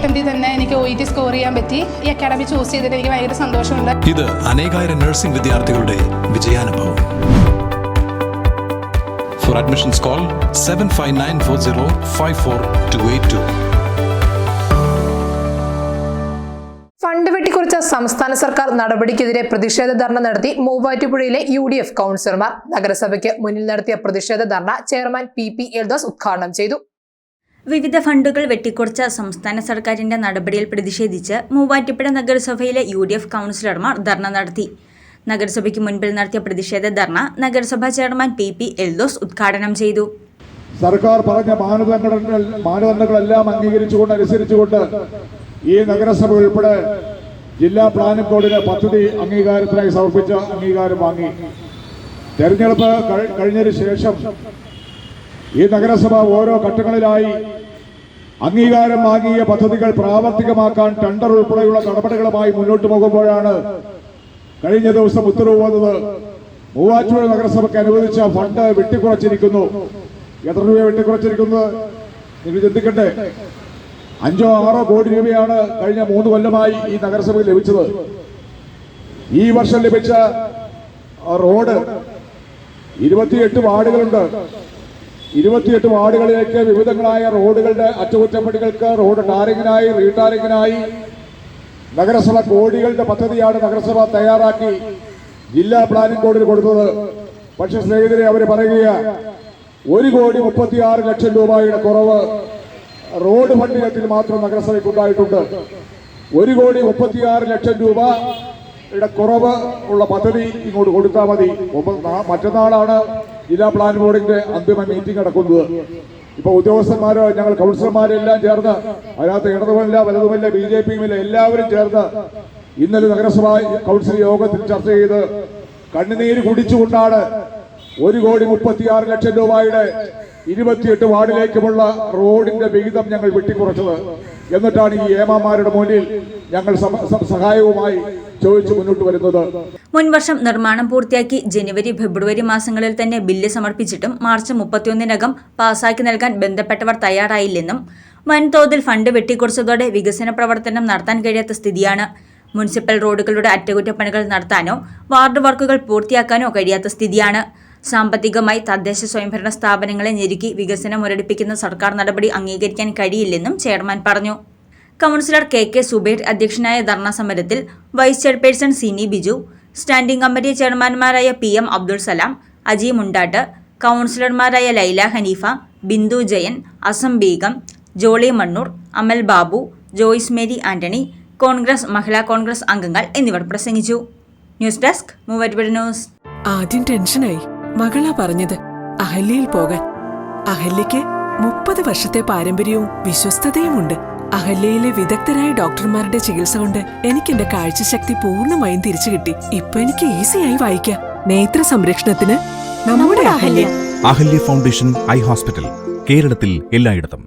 അറ്റംപ്റ്റിൽ തന്നെ എനിക്ക് OET score ചെയ്യാൻ പറ്റി. ഈ അക്കാഡമി ചൂസ് ചെയ്തിട്ട് എനിക്ക് ഭയങ്കര സന്തോഷമുണ്ട്. ഇത് അനേകായിരം നഴ്സിംഗ് വിദ്യാർത്ഥികളുടെ വിജയാനുഭവം. For admissions call 7594054282. ഫണ്ട് വെട്ടിക്കുറച്ച സംസ്ഥാന സർക്കാർ നടപടിക്കെതിരെ പ്രതിഷേധ ധർണ നടത്തി മൂവാറ്റുപുഴയിലെ UDF കൗൺസിലർമാർ. നഗരസഭയ്ക്ക് മുന്നിൽ നടത്തിയ പ്രതിഷേധ ധർണ ചെയർമാൻ PP എൽദോസ് ഉദ്ഘാടനം ചെയ്തു. വിവിധ ഫണ്ടുകൾ വെട്ടിക്കുറച്ച സംസ്ഥാന സർക്കാരിന്റെ നടപടിയിൽ പ്രതിഷേധിച്ച് മൂവാറ്റുപുഴ നഗരസഭയിലെ UDF കൗൺസിലർമാർ ധർണ നടത്തി. നഗരസഭയ്ക്ക് മുൻപിൽ നടത്തിയ പ്രതിഷേധ ധർണ നഗരസഭാ ചെയർമാൻ PP എൽദോസ് ഉദ്ഘാടനം ചെയ്തു. സർക്കാർ പറഞ്ഞ മാനദണ്ഡങ്ങളെല്ലാം അംഗീകരിച്ചുകൊണ്ട് അനുസരിച്ചുകൊണ്ട് ഈ നഗരസഭ ഉൾപ്പെടെ ജില്ലാ പ്ലാനിംഗ് ബോർഡിന് പദ്ധതി അംഗീകാരത്തിനായി സമർപ്പിച്ച അംഗീകാരം വാങ്ങി. തെരഞ്ഞെടുപ്പ് കഴിഞ്ഞതിന് ശേഷം ഈ നഗരസഭ ഓരോ ഘട്ടങ്ങളിലായി അംഗീകാരം വാങ്ങിയ പദ്ധതികൾ പ്രാവർത്തികമാക്കാൻ ടെൻഡർ ഉൾപ്പെടെയുള്ള നടപടികളുമായി മുന്നോട്ട് പോകുമ്പോഴാണ് കഴിഞ്ഞ ദിവസം ഉത്തരവ് വന്നത്. മൂവാറ്റുപുഴ നഗരസഭയ്ക്ക് അനുവദിച്ച ഫണ്ട് വെട്ടിക്കുറച്ചിരിക്കുന്നു. എത്ര രൂപ വെട്ടിക്കുറച്ചിരിക്കുന്നത് നിങ്ങൾ ചിന്തിക്കട്ടെ. 5-6 കോടി രൂപയാണ് കഴിഞ്ഞ 3 കൊല്ലമായി ഈ നഗരസഭയിൽ ലഭിച്ചത്. ഈ വർഷം ലഭിച്ച റോഡ് 28 വാർഡുകളുണ്ട്. 28 വാർഡുകളിലേക്ക് വിവിധങ്ങളായ റോഡുകളുടെ അറ്റകുറ്റപ്പണികൾക്ക് റോഡ് ടാറിങ്ങിനായി റീടാറിങ്ങിനായി നഗരസഭ കോടികളുടെ പദ്ധതിയാണ് നഗരസഭ തയ്യാറാക്കി ജില്ലാ പ്ലാനിംഗ് ബോർഡിന് കൊടുത്തത്. പക്ഷെ സ്നേഹിതരെ, അവർ പറയുകയാണ് 1,36,00,000 രൂപയുടെ കുറവ് റോഡ് ഫണ്ട് ഇനത്തിൽ മാത്രം നഗരസഭയ്ക്ക് ഉണ്ടായിട്ടുണ്ട്. 1,36,00,000 രൂപയുടെ കുറവ് ഉള്ള പദ്ധതി ഇങ്ങോട്ട് കൊടുത്താൽ മതി. മറ്റന്നാളാണ് ജില്ലാ പ്ലാൻ ബോർഡിന്റെ അന്തിമ മീറ്റിംഗ് നടക്കുന്നത്. ഇപ്പൊ ഉദ്യോഗസ്ഥന്മാരോ ഞങ്ങൾ കൗൺസിലർമാരെല്ലാം ചേർന്ന്, അതിനകത്ത് ഇടതുമില്ല വലതുമില്ല BJPയുമില്ല, എല്ലാവരും ചേർന്ന് ഇന്നലെ നഗരസഭാ കൗൺസിൽ യോഗത്തിൽ ചർച്ച ചെയ്ത് കണ്ണുനീര് കുടിച്ചുകൊണ്ടാണ് 1,36,00,000 രൂപയുടെ 28 വാർഡിലേക്കുമുള്ള റോഡിന്റെ വിഹിതം ഞങ്ങൾ വെട്ടിക്കുറച്ചത്. എന്നിട്ടാണ് ഈ ഏമാമാരുടെ മുന്നിൽ ഞങ്ങൾ സഹായവുമായി ചോദിച്ചു മുന്നോട്ട് വരുന്നത്. മുൻവർഷം നിർമ്മാണം പൂർത്തിയാക്കി ജനുവരി ഫെബ്രുവരി മാസങ്ങളിൽ തന്നെ ബില്ല് സമർപ്പിച്ചിട്ടും മാർച്ച് 31-നകം പാസാക്കി നൽകാൻ ബന്ധപ്പെട്ടവർ തയ്യാറായില്ലെന്നും വൻതോതിൽ ഫണ്ട് വെട്ടിക്കുറച്ചതോടെ വികസന പ്രവർത്തനം നടത്താൻ കഴിയാത്ത സ്ഥിതിയാണ്. മുനിസിപ്പൽ റോഡുകളുടെ അറ്റകുറ്റപ്പണികൾ നടത്താനോ വാർഡ് വർക്കുകൾ പൂർത്തിയാക്കാനോ കഴിയാത്ത സ്ഥിതിയാണ്. സാമ്പത്തികമായി തദ്ദേശ സ്വയംഭരണ സ്ഥാപനങ്ങളെ ഞെരുക്കി വികസനം മുരടിപ്പിക്കുന്ന സർക്കാർ നടപടി അംഗീകരിക്കാൻ കഴിയില്ലെന്നും ചെയർമാൻ പറഞ്ഞു. കൗൺസിലർ KK സുബൈർ അധ്യക്ഷനായ ധർണാ സമരത്തിൽ vice chairperson Sini Biju, standing committee ചെയർമാൻമാരായ PM അബ്ദുൾ സലാം, അജി മുണ്ടാട്ട്, കൗൺസിലർമാരായ Laila Haneefa, Bindu Jayan, Asam Begum, Jolly Mannoor, Amal Babu, Joyce Mary Antony, Congress Mahila Congress അംഗങ്ങൾ എന്നിവർ പ്രസംഗിച്ചു. News desk Muvattupuzha news. ആദ്യം ടെൻഷനായി. മകളാ പറഞ്ഞത് അഹല്യയിൽ പോകാൻ. അഹല്യയ്ക്ക് 30 വർഷത്തെ പാരമ്പര്യവും വിശ്വസ്തതയുമുണ്ട്. അഹല്യയിലെ വിദഗ്ധരായ ഡോക്ടർമാരുടെ ചികിത്സ കൊണ്ട് എനിക്ക് എന്റെ കാഴ്ചശക്തി പൂർണ്ണമായും തിരിച്ചു കിട്ടി. ഇപ്പൊ എനിക്ക് ഈസിയായി വായിക്കാം. നേത്ര സംരക്ഷണത്തിന് നമ്മുടെ Ahalya. Ahalya foundation eye hospital, കേരളത്തിൽ എല്ലായിടത്തും.